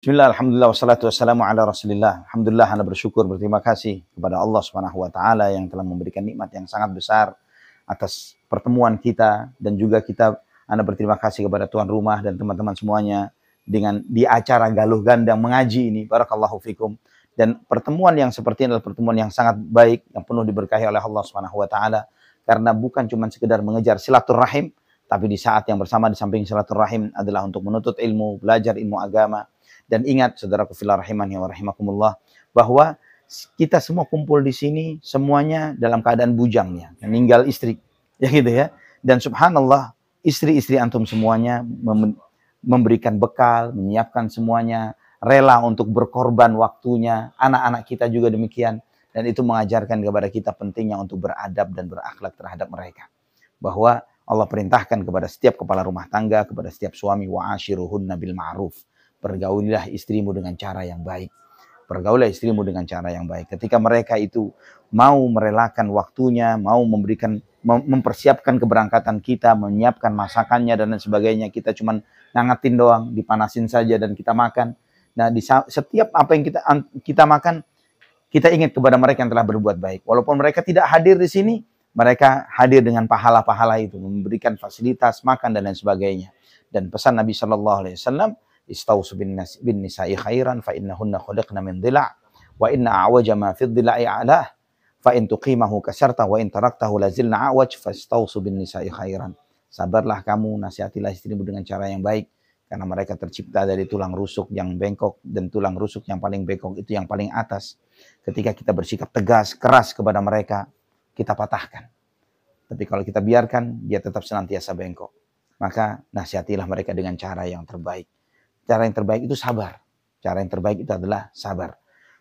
Bismillah, alhamdulillah, wassalatu wassalamu ala rasulillah. Alhamdulillah, anda bersyukur, berterima kasih kepada Allah Subhanahu wa Ta'ala yang telah memberikan nikmat yang sangat besar atas pertemuan kita, dan juga anda berterima kasih kepada tuan rumah dan teman-teman semuanya dengan di acara Galuh Gandang mengaji ini. Barakallahu fikum. Dan pertemuan yang seperti ini adalah pertemuan yang sangat baik, yang penuh diberkahi oleh Allah Subhanahu wa Ta'ala, karena bukan cuma sekedar mengejar silaturahim, tapi di saat yang bersama di samping silaturahim adalah untuk menuntut ilmu, belajar ilmu agama. Dan ingat, saudaraku fillah rahimani wa rahimakumullah, bahwa kita semua kumpul di sini semuanya dalam keadaan bujang ya, meninggal istri, ya gitu ya. Dan subhanallah, istri-istri antum semuanya memberikan bekal, menyiapkan semuanya, rela untuk berkorban waktunya. Anak-anak kita juga demikian, dan itu mengajarkan kepada kita pentingnya untuk beradab dan berakhlak terhadap mereka. Bahwa Allah perintahkan kepada setiap kepala rumah tangga, kepada setiap suami, wa ashiruhunna bil ma'ruf. Pergaulilah istrimu dengan cara yang baik. Pergaulilah istrimu dengan cara yang baik. Ketika mereka itu mau merelakan waktunya, mau mempersiapkan keberangkatan kita, menyiapkan masakannya dan lain sebagainya, kita cuman ngangetin doang, dipanasin saja dan kita makan. Nah, di setiap apa yang kita makan, kita ingat kepada mereka yang telah berbuat baik. Walaupun mereka tidak hadir di sini, mereka hadir dengan pahala-pahala itu, memberikan fasilitas, makan dan lain sebagainya. Dan pesan Nabi SAW, istausu bin nisa'i khairan fa innahunna khuliqna min dhila' wa inna a'waja ma fi dhila'i a'lah fa in tuqimahu kasarta wa in taraktahu lazilna a'waj fastausu bin nisa'i khairan. Sabarlah kamu, nasihatilah istrimu dengan cara yang baik, karena mereka tercipta dari tulang rusuk yang bengkok, dan tulang rusuk yang paling bengkok itu yang paling atas. Ketika kita bersikap tegas, keras kepada mereka, kita patahkan. Tapi kalau kita biarkan, dia tetap senantiasa bengkok. Maka nasihatilah mereka dengan cara yang terbaik. Cara yang terbaik itu sabar. Cara yang terbaik itu adalah sabar.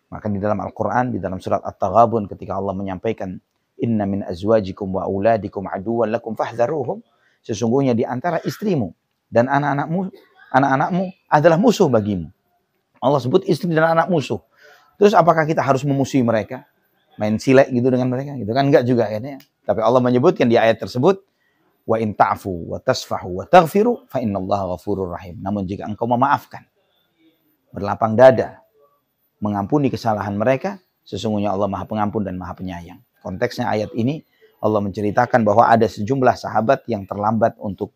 Maka di dalam Al-Quran, di dalam surat At-Taghabun, ketika Allah menyampaikan, Inna min azwajikum wa auladikum aduwan lakum fahdharuhum. Sesungguhnya di antara istrimu dan anak-anakmu adalah musuh bagimu. Allah sebut istri dan anak musuh. Terus apakah kita harus memusuhi mereka? Main silek gitu dengan mereka? Gitu kan enggak juga kan ya. Tapi Allah menyebutkan di ayat tersebut, wa in ta'fu wa tasfahu wa taghfiru fa innallaha ghafurur rahim. Namun jika engkau memaafkan, berlapang dada, mengampuni kesalahan mereka, sesungguhnya Allah Maha Pengampun dan Maha Penyayang. Konteksnya ayat ini, Allah menceritakan bahwa ada sejumlah sahabat yang terlambat untuk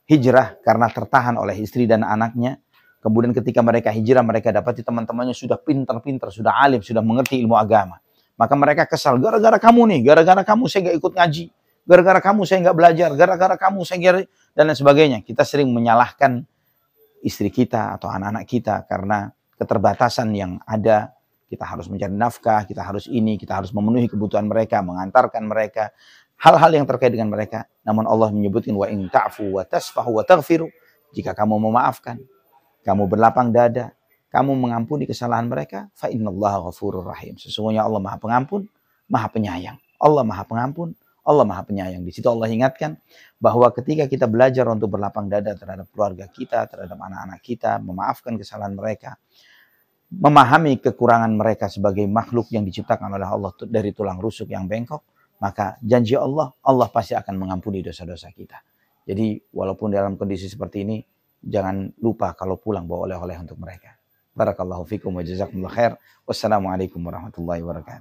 hijrah karena tertahan oleh istri dan anaknya. Kemudian ketika mereka hijrah, mereka dapati teman-temannya sudah pintar-pintar, sudah alim, sudah mengerti ilmu agama. Maka mereka kesal, gara-gara kamu nih, gara-gara kamu saya nggak ikut ngaji. Gara-gara kamu saya nggak belajar, gara-gara kamu saya nggak, dan lain sebagainya. Kita sering menyalahkan istri kita atau anak-anak kita karena keterbatasan yang ada. Kita harus mencari nafkah, kita harus memenuhi kebutuhan mereka, mengantarkan mereka, hal-hal yang terkait dengan mereka. Namun Allah menyebutkan wa in ta'fu wa tasfahu wa taghfiru. Jika kamu memaafkan, kamu berlapang dada, kamu mengampuni kesalahan mereka, fa innallaha ghafurur rahim. Sesungguhnya Allah Maha Pengampun, Maha Penyayang. Allah Maha Pengampun, Allah Maha Penyayang. Di situ Allah ingatkan bahwa ketika kita belajar untuk berlapang dada terhadap keluarga kita, terhadap anak-anak kita, memaafkan kesalahan mereka, memahami kekurangan mereka sebagai makhluk yang diciptakan oleh Allah dari tulang rusuk yang bengkok, maka janji Allah, Allah pasti akan mengampuni dosa-dosa kita. Jadi walaupun dalam kondisi seperti ini, jangan lupa kalau pulang bawa oleh-oleh untuk mereka. Barakallahu fikum wa jazakumullah khair. Wassalamualaikum warahmatullahi wabarakatuh.